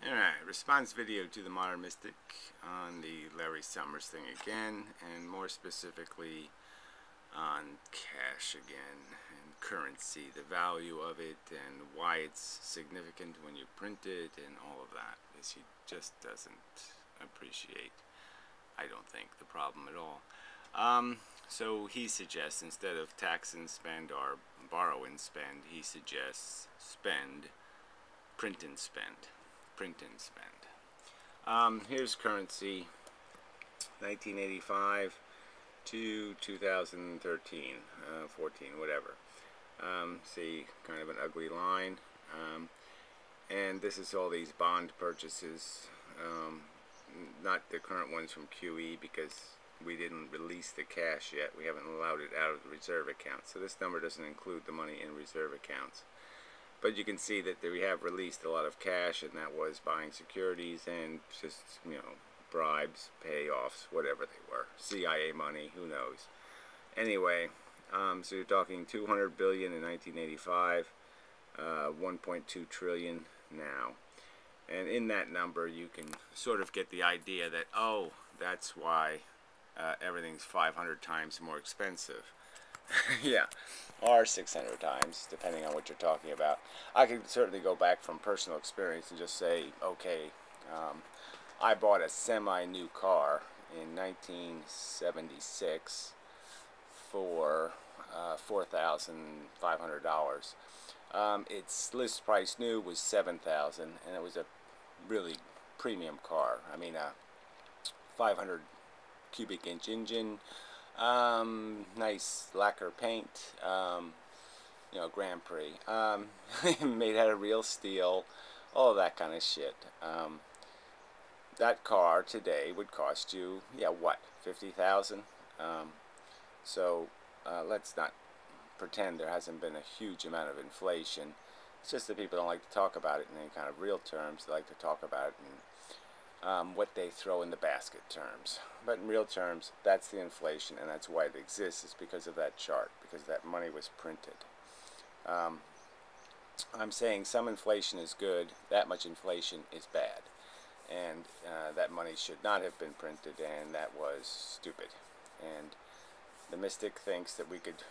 Alright, response video to the Modern Mystic on the Larry Summers thing again, and more specifically on cash again, and currency, the value of it, and why it's significant when you print it, and all of that, because he just doesn't appreciate, I don't think, the problem at all. So he suggests, instead of tax and spend or borrow and spend, he suggests spend, print and spend. Print and spend. Here's currency, 1985 to 2013, 14, whatever. See, kind of an ugly line. And this is all these bond purchases, not the current ones from QE, because we didn't release the cash yet. We haven't allowed it out of the reserve account. So this number doesn't include the money in reserve accounts. But you can see that we have released a lot of cash, and that was buying securities and just, bribes, payoffs, whatever they were. CIA money, who knows. Anyway, so you're talking 200 billion in 1985, 1.2 trillion now. And in that number, you can sort of get the idea that, oh, that's why everything's 500 times more expensive. Yeah, or 600 times, depending on what you're talking about. I could certainly go back from personal experience and just say, okay, I bought a semi-new car in 1976 for $4,500. Its list price new was $7,000, and it was a really premium car. I mean, a 500 cubic inch engine. Nice lacquer paint, Grand Prix, made out of real steel, all of that kind of shit. That car today would cost you, what, $50,000? So let's not pretend there hasn't been a huge amount of inflation. It's just that people don't like to talk about it in any kind of real terms. They like to talk about it in what they throw in the basket terms. But in real terms, that's the inflation, and that's why it exists, is because of that chart, because that money was printed. I'm saying some inflation is good, that much inflation is bad. And that money should not have been printed, and that was stupid. And the mystic thinks that we could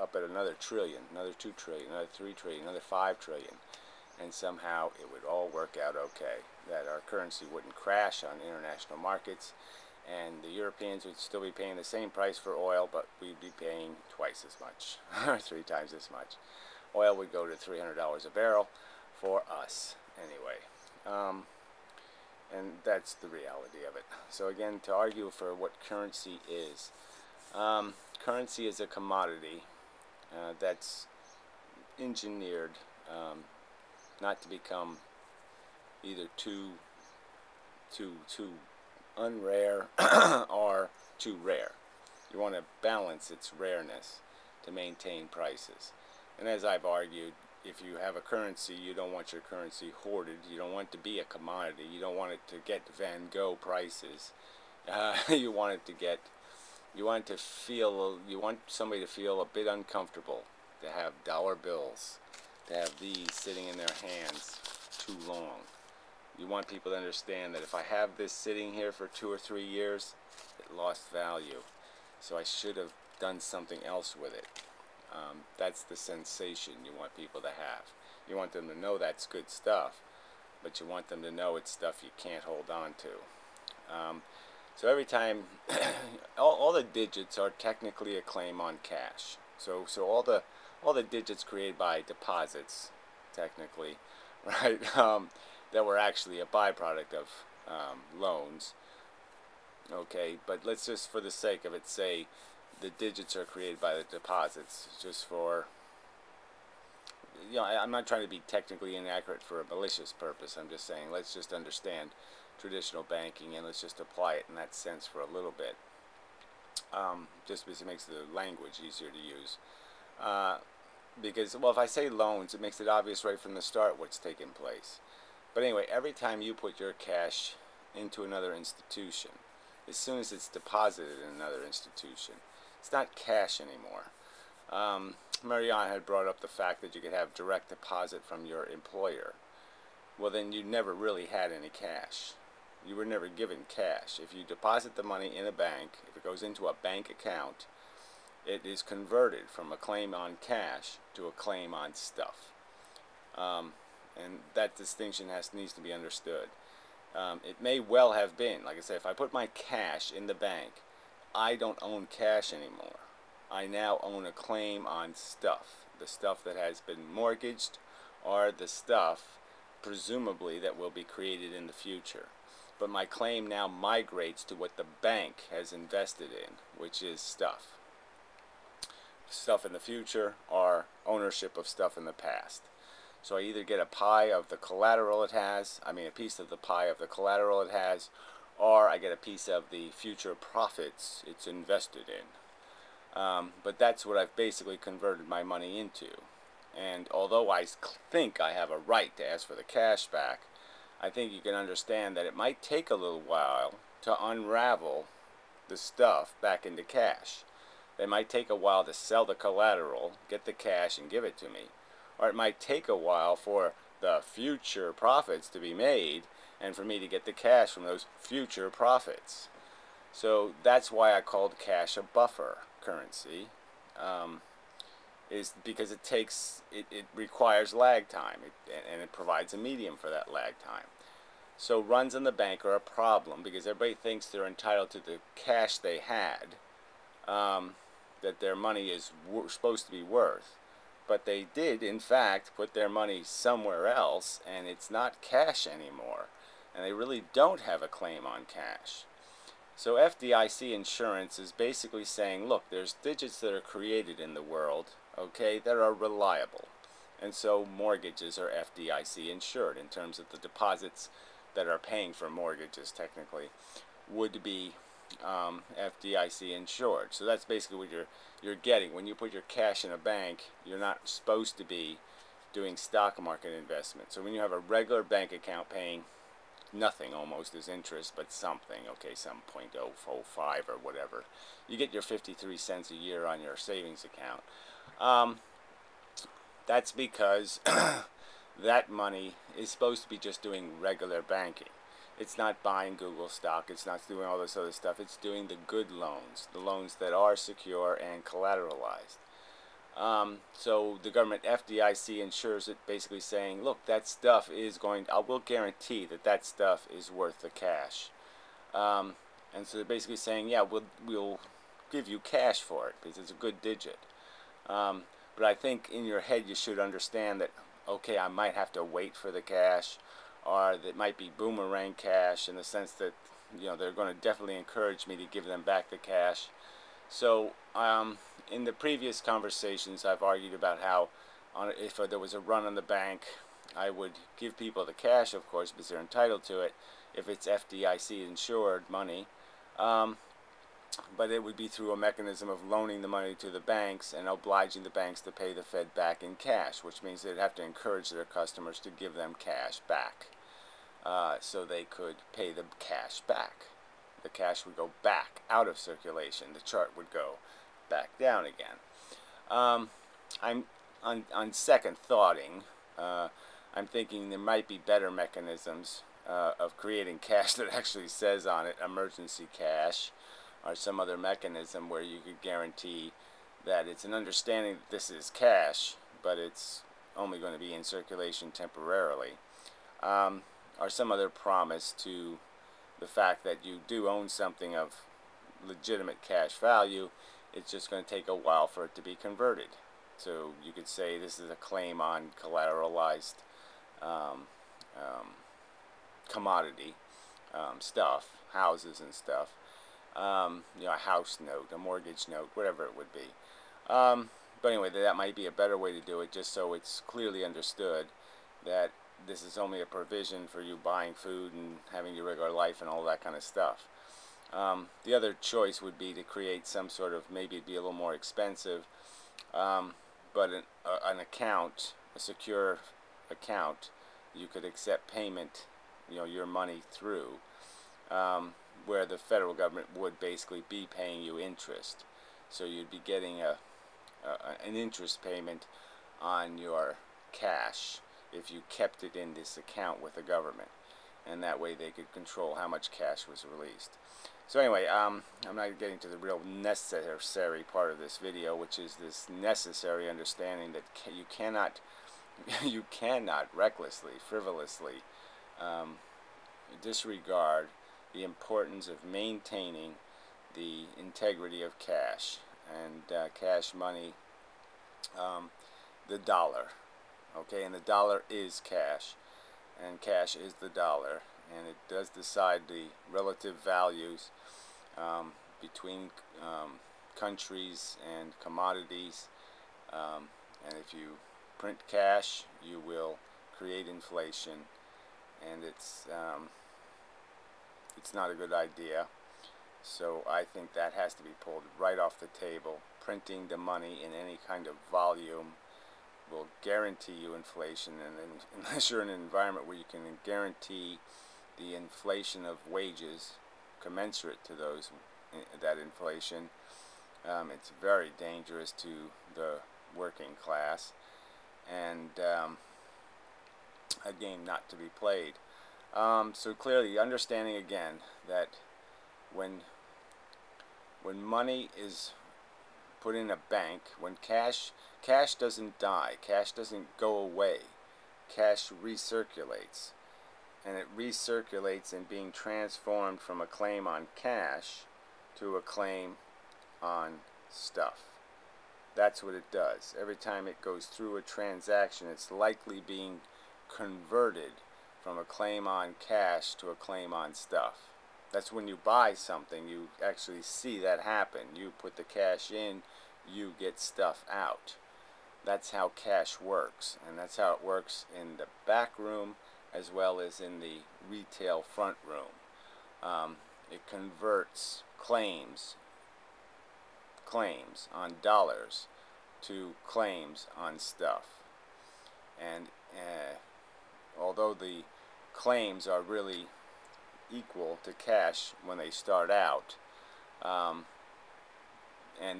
up at another trillion, another 2 trillion, another 3 trillion, another 5 trillion. And somehow it would all work out okay, that our currency wouldn't crash on international markets, and the Europeans would still be paying the same price for oil, but we'd be paying twice as much, or 3 times as much. Oil would go to $300 a barrel for us, anyway. And that's the reality of it. So again, to argue for what currency is, currency is a commodity that's engineered not to become either too unrare or too rare. You want to balance its rareness to maintain prices. And as I've argued, if you have a currency, you don't want your currency hoarded. You don't want it to be a commodity. You don't want it to get Van Gogh prices. You want somebody to feel a bit uncomfortable to have dollar bills, to have these sitting in their hands too long. You want people to understand that if I have this sitting here for 2 or 3 years, it lost value. So I should have done something else with it. That's the sensation you want people to have. You want them to know that's good stuff, but you want them to know it's stuff you can't hold on to. So every time, all the digits are technically a claim on cash. So all the digits created by deposits, technically, right, that were actually a byproduct of loans. Okay, but let's just, for the sake of it, say the digits are created by the deposits, just for, I'm not trying to be technically inaccurate for a malicious purpose. I'm just saying, let's just understand traditional banking, and let's just apply it in that sense for a little bit, just because it makes the language easier to use. Because, well, if I say loans, it makes it obvious right from the start what's taking place. But anyway, every time you put your cash into another institution, as soon as it's deposited in another institution, it's not cash anymore. Marianne had brought up the fact that you could have direct deposit from your employer. well, then you never really had any cash. You were never given cash. If you deposit the money in a bank, if it goes into a bank account, it is converted from a claim on cash to a claim on stuff. And that distinction needs to be understood. It may well have been, like I said, if I put my cash in the bank, I don't own cash anymore. I now own a claim on stuff. The stuff that has been mortgaged, or the stuff, presumably, that will be created in the future. But my claim now migrates to what the bank has invested in, which is stuff. Stuff in the future, or ownership of stuff in the past. So I either get a pie of the collateral it has, a piece of the pie of the collateral it has, or I get a piece of the future profits it's invested in. But that's what I've basically converted my money into. And although I think I have a right to ask for the cash back, I think you can understand that it might take a little while to unravel the stuff back into cash. It might take a while to sell the collateral, get the cash, and give it to me. Or it might take a while for the future profits to be made and for me to get the cash from those future profits. So that's why I called cash a buffer currency, is because it requires lag time, and it provides a medium for that lag time. So runs in the bank are a problem because everybody thinks they're entitled to the cash they had, that their money is supposed to be worth. But they did, in fact, put their money somewhere else, and it's not cash anymore. And they really don't have a claim on cash. So FDIC insurance is basically saying, look, there's digits that are created in the world, okay, that are reliable. And so mortgages are FDIC insured in terms of the deposits that are paying for mortgages, technically, would be FDIC insured. So that's basically what you're getting. When you put your cash in a bank, you're not supposed to be doing stock market investment. So when you have a regular bank account paying nothing almost as interest, but something, okay, some 0.005 or whatever, you get your 53 cents a year on your savings account. That's because that money is supposed to be just doing regular banking. It's not buying Google stock, it's not doing all this other stuff, it's doing the good loans, the loans that are secure and collateralized. So the government FDIC insures it, basically saying, look, that stuff is I will guarantee that that stuff is worth the cash. And so they're basically saying, yeah, we'll give you cash for it because it's a good digit. But I think in your head you should understand that, okay, I might have to wait for the cash, or that might be boomerang cash in the sense that, you know, they're going to definitely encourage me to give them back the cash. So in the previous conversations I've argued about how if there was a run on the bank, I would give people the cash, of course, because they're entitled to it if it's FDIC insured money. But it would be through a mechanism of loaning the money to the banks and obliging the banks to pay the Fed back in cash, which means they'd have to encourage their customers to give them cash back, so they could pay the cash back. The cash would go back out of circulation. The chart would go back down again. I'm on second thoughting. I'm thinking there might be better mechanisms of creating cash that actually says on it emergency cash, or some other mechanism where you could guarantee that it's an understanding that this is cash, but it's only going to be in circulation temporarily, or some other promise to the fact that you do own something of legitimate cash value. It's just going to take a while for it to be converted. So you could say this is a claim on collateralized commodity stuff, houses and stuff. You know, a house note, a mortgage note, whatever it would be. But anyway, that might be a better way to do it, just so it's clearly understood that this is only a provision for you buying food and having your regular life and all that kind of stuff. The other choice would be to create some sort of, maybe it'd be a little more expensive, but an account, a secure account, you could accept payment, you know, your money through, where the federal government would basically be paying you interest. So you'd be getting an interest payment on your cash if you kept it in this account with the government, and that way they could control how much cash was released. So anyway, I'm not getting to the real necessary part of this video, which is this necessary understanding that you cannot you cannot recklessly, frivolously disregard the importance of maintaining the integrity of cash and cash money, the dollar. Okay, and the dollar is cash, and cash is the dollar, and it does decide the relative values between countries and commodities. And if you print cash, you will create inflation, and it's not a good idea. So I think that has to be pulled right off the table. Printing the money in any kind of volume will guarantee you inflation, and unless you're in an environment where you can guarantee the inflation of wages commensurate to that inflation, it's very dangerous to the working class, and a game not to be played. So clearly understanding again that when money is put in a bank, when cash doesn't die, cash doesn't go away, cash recirculates, and it recirculates in being transformed from a claim on cash to a claim on stuff. That's what it does. Every time it goes through a transaction, it's likely being converted from a claim on cash to a claim on stuff. That's when you buy something, you actually see that happen. You put the cash in, you get stuff out. That's how cash works, and that's how it works in the back room as well as in the retail front room. It converts claims on dollars to claims on stuff. And although the claims are really equal to cash when they start out, and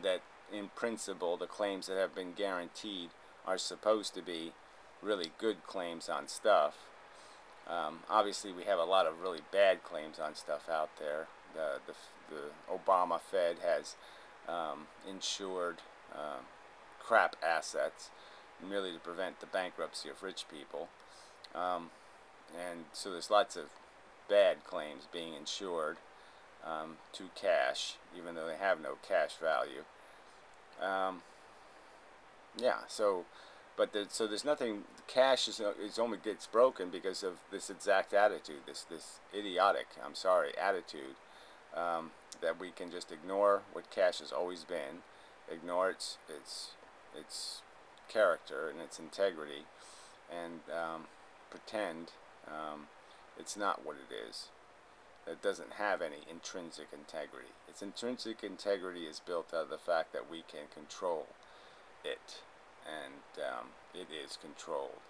that in principle the claims that have been guaranteed are supposed to be really good claims on stuff. Obviously we have a lot of really bad claims on stuff out there. The Obama Fed has insured crap assets merely to prevent the bankruptcy of rich people, and so there's lots of bad claims being insured to cash, even though they have no cash value. Yeah, so there's nothing. Cash is only gets broken because of this exact attitude, this idiotic, I'm sorry, attitude, that we can just ignore what cash has always been, ignore its character and its integrity, and pretend it's not what it is. It doesn't have any intrinsic integrity. Its intrinsic integrity is built out of the fact that we can control it, and it is controlled,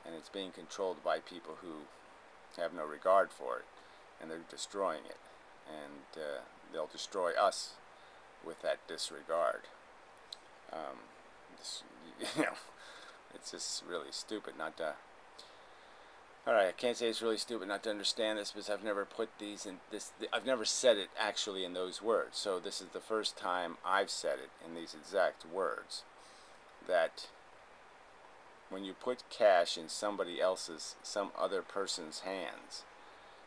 and it's being controlled by people who have no regard for it, and they're destroying it, and they'll destroy us with that disregard. It's just really stupid not to. Alright, I can't say it's really stupid not to understand this because I've never put these in this. I've never said it actually in those words. So this is the first time I've said it in these exact words. That when you put cash in somebody else's, some other person's hands,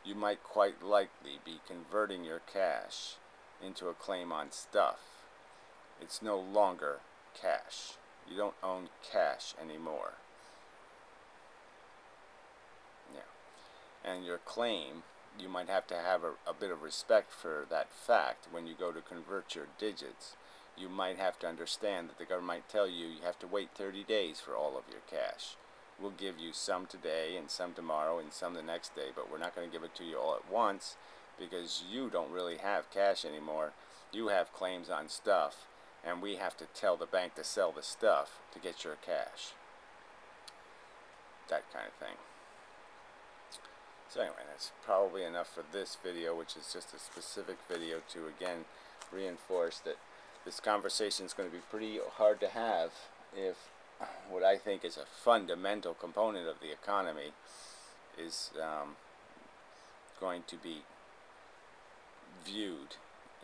you might quite likely be converting your cash into a claim on stuff. It's no longer cash. You don't own cash anymore. And your claim, you might have to have a bit of respect for that fact. When you go to convert your digits, you might have to understand that the government might tell you you have to wait 30 days for all of your cash. We'll give you some today and some tomorrow and some the next day, but we're not going to give it to you all at once because you don't really have cash anymore. You have claims on stuff, and we have to tell the bank to sell the stuff to get your cash. That kind of thing. So anyway, that's probably enough for this video, which is just a specific video to again reinforce that this conversation is going to be pretty hard to have if what I think is a fundamental component of the economy is going to be viewed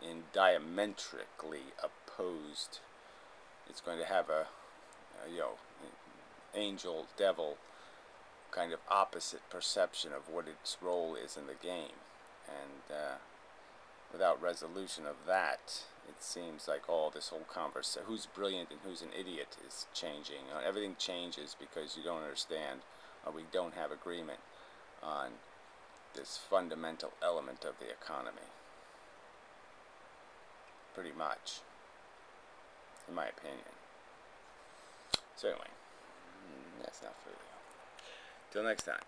in diametrically opposed. It's going to have a angel devil kind of opposite perception of what its role is in the game, and without resolution of that, it seems like all this whole conversation, who's brilliant and who's an idiot, is changing. Everything changes because you don't understand, or we don't have agreement on this fundamental element of the economy. Pretty much, in my opinion. So anyway, that's not for you. Till next time.